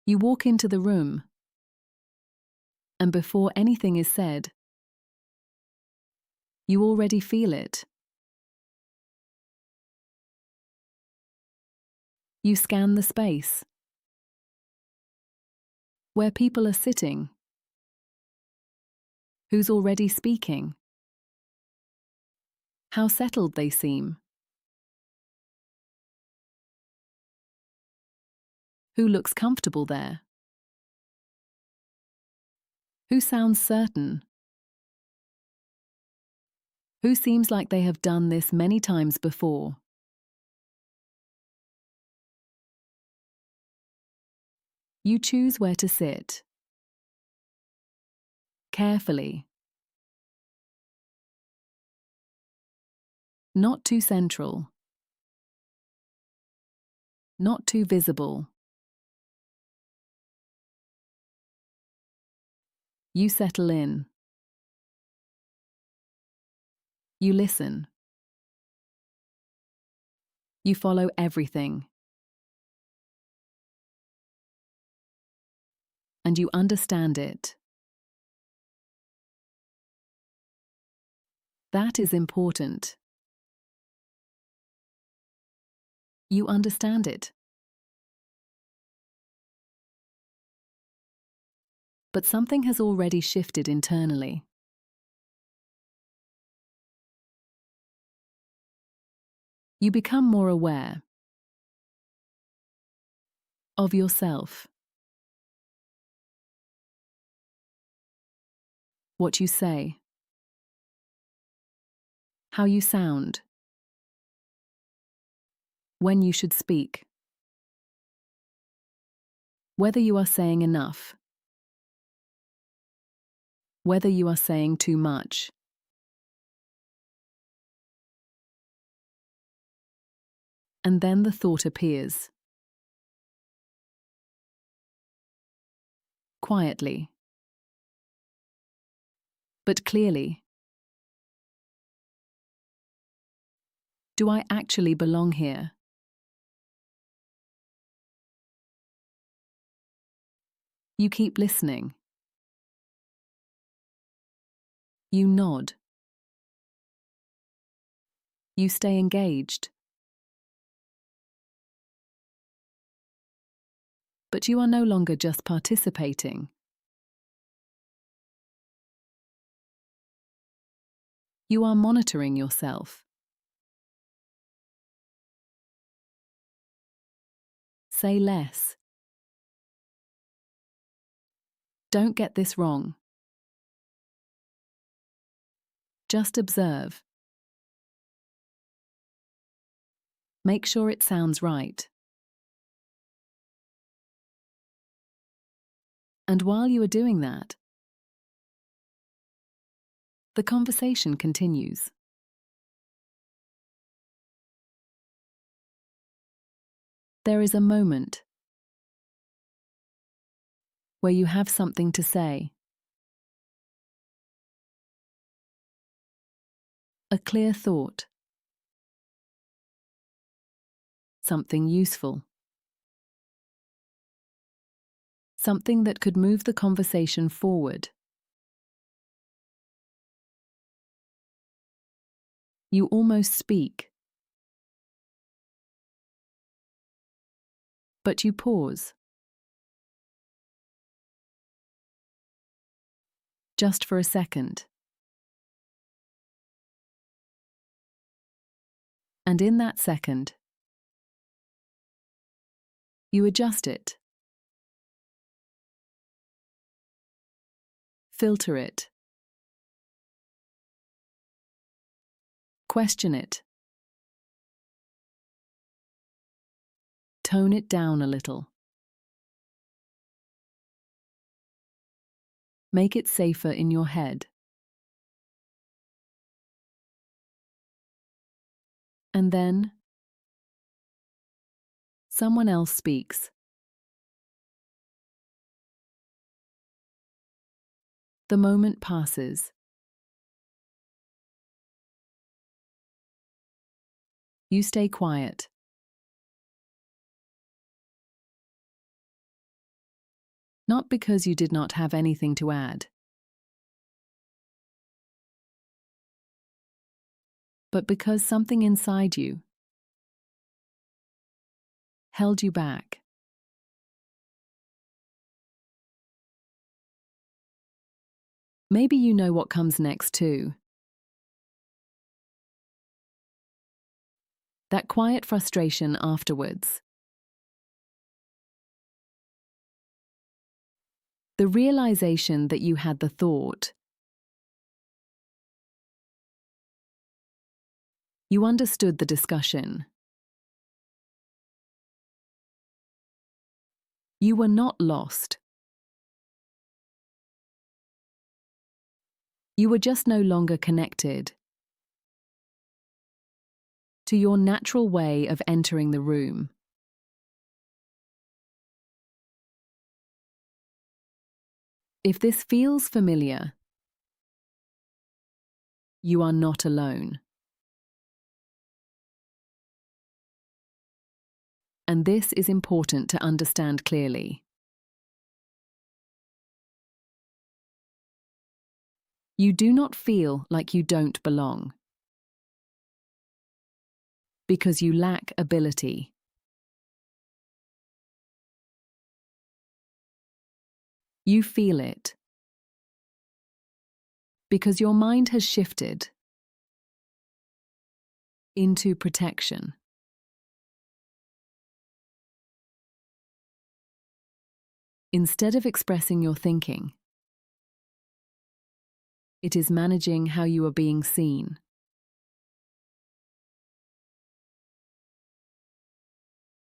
You walk into the room, and before anything is said, you already feel it. You scan the space where people are sitting, who's already speaking, how settled they seem, who looks comfortable there, who sounds certain, who seems like they have done this many times before. You choose where to sit, carefully, not too central, not too visible. You settle in. You listen. You follow everything. And you understand it. That is important. You understand it. But something has already shifted internally. You become more aware of yourself, what you say, how you sound, when you should speak, whether you are saying enough, whether you are saying too much. And then the thought appears. Quietly, but clearly. Do I actually belong here? You keep listening. You nod. You stay engaged. But you are no longer just participating. You are monitoring yourself. Say less. Don't get this wrong. Just observe. Make sure it sounds right. And while you are doing that, the conversation continues. There is a moment where you have something to say. A clear thought. Something useful. Something that could move the conversation forward. You almost speak. But you pause. Just for a second. And in that second, you adjust it. Filter it. Question it. Tone it down a little. Make it safer in your head. And then, someone else speaks. The moment passes. You stay quiet. not because you did not have anything to add, but because something inside you held you back. Maybe you know what comes next too. That quiet frustration afterwards. The realization that you had the thought. You understood the discussion. You were not lost. You were just no longer connected to your natural way of entering the room. If this feels familiar, you are not alone. And this is important to understand clearly. You do not feel like you don't belong, because you lack ability. You feel it, because your mind has shifted into protection. Instead of expressing your thinking, it is managing how you are being seen.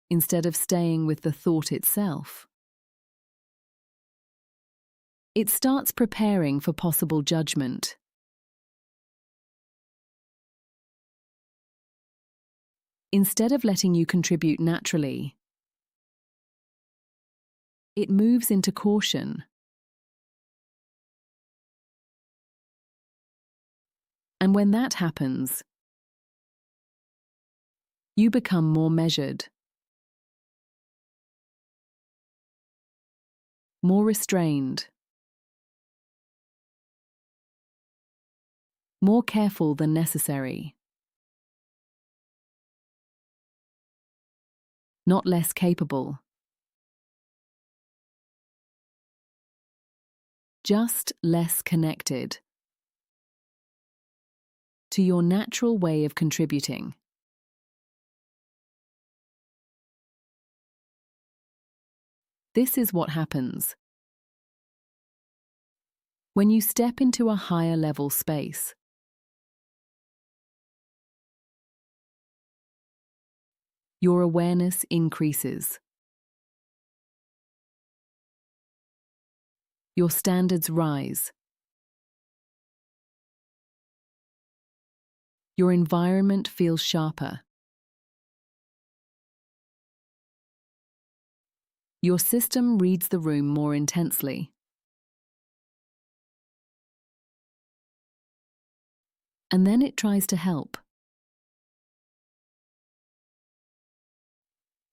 Instead of staying with the thought itself, it starts preparing for possible judgment. Instead of letting you contribute naturally, it moves into caution. And when that happens, you become more measured, more restrained, more careful than necessary, not less capable, just less connected to your natural way of contributing. This is what happens when you step into a higher level space. Your awareness increases. Your standards rise. Your environment feels sharper. Your system reads the room more intensely. And then it tries to help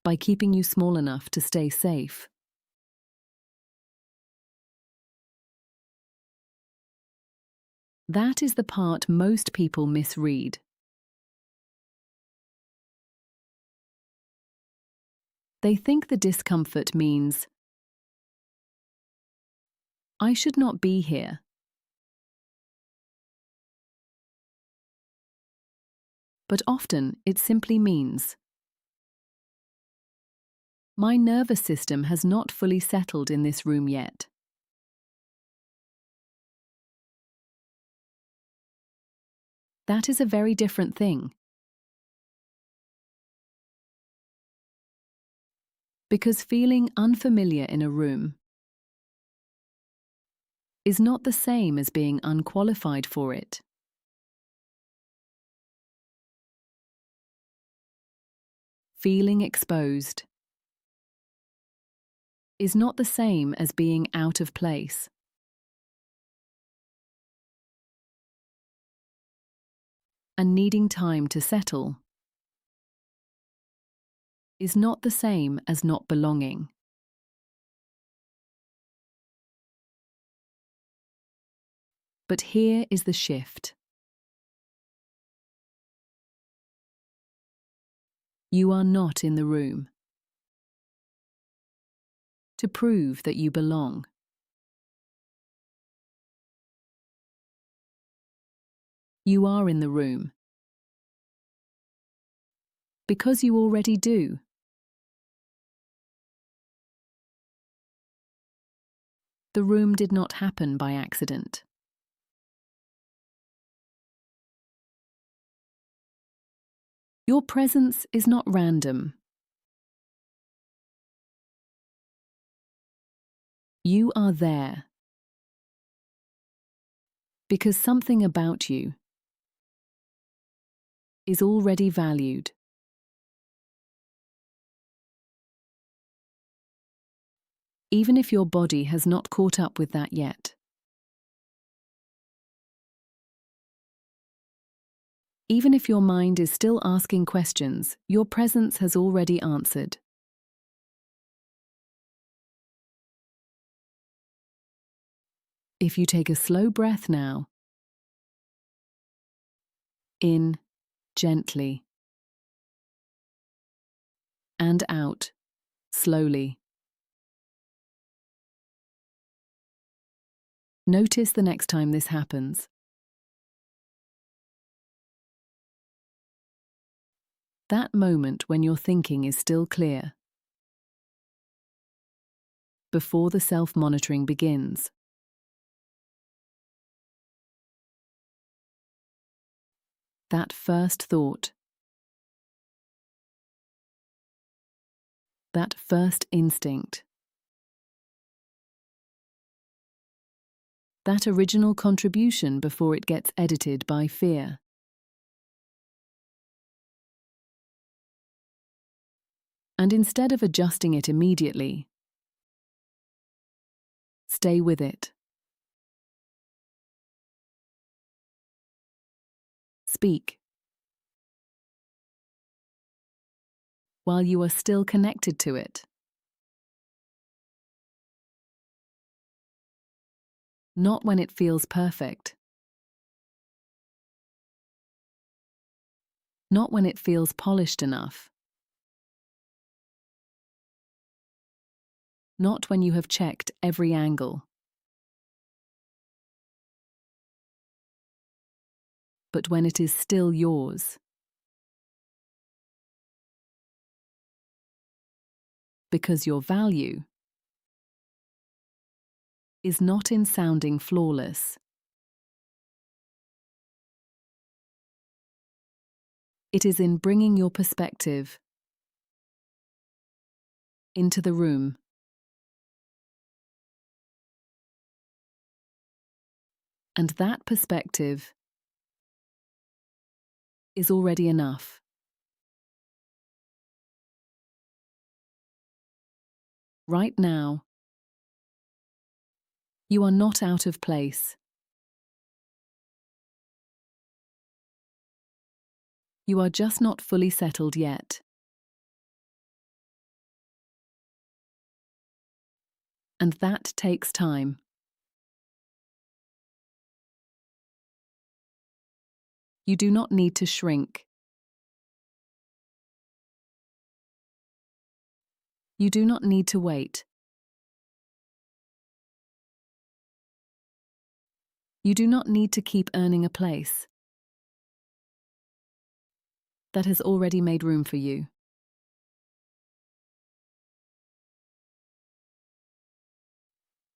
by keeping you small enough to stay safe. That is the part most people misread. They think the discomfort means, I should not be here. But often it simply means, my nervous system has not fully settled in this room yet. That is a very different thing. Because feeling unfamiliar in a room is not the same as being unqualified for it. Feeling exposed is not the same as being out of place. And needing time to settle is not the same as not belonging. But here is the shift. You are not in the room to prove that you belong. You are in the room because you already do. The room did not happen by accident. Your presence is not random. You are there because something about you is already valued. Even if your body has not caught up with that yet. Even if your mind is still asking questions, your presence has already answered. If you take a slow breath now, in gently, and out slowly. Notice the next time this happens. That moment when your thinking is still clear. Before the self-monitoring begins. That first thought. That first instinct. That original contribution before it gets edited by fear. And instead of adjusting it immediately, stay with it. Speak. While you are still connected to it. Not when it feels perfect. Not when it feels polished enough. Not when you have checked every angle. But when it is still yours. Because your value is not in sounding flawless. It is in bringing your perspective into the room. And that perspective is already enough. Right now, you are not out of place. You are just not fully settled yet. And that takes time. You do not need to shrink. You do not need to wait. You do not need to keep earning a place that has already made room for you.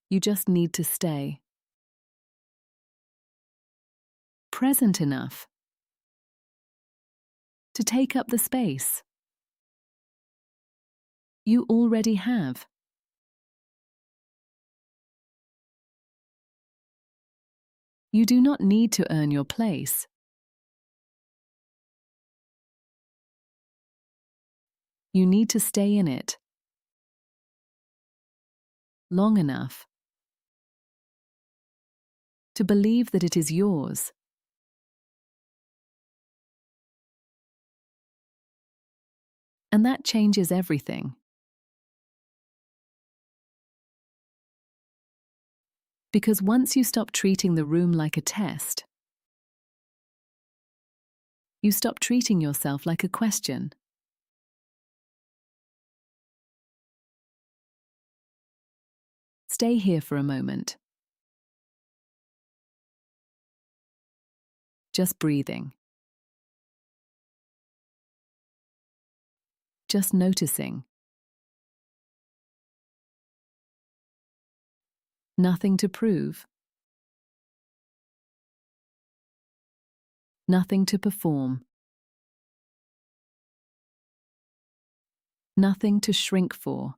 You just need to stay present enough to take up the space you already have. You do not need to earn your place. You need to stay in it long enough to believe that it is yours. And that changes everything. Because once you stop treating the room like a test, you stop treating yourself like a question. Stay here for a moment. Just breathing. Just noticing. Nothing to prove. Nothing to perform. Nothing to shrink for.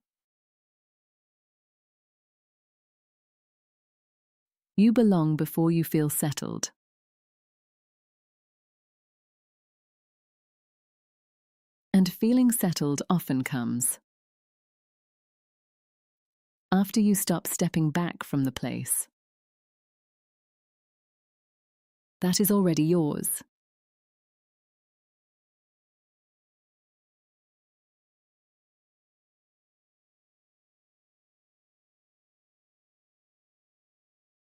You belong before you feel settled. And feeling settled often comes after you stop stepping back from the place that is already yours.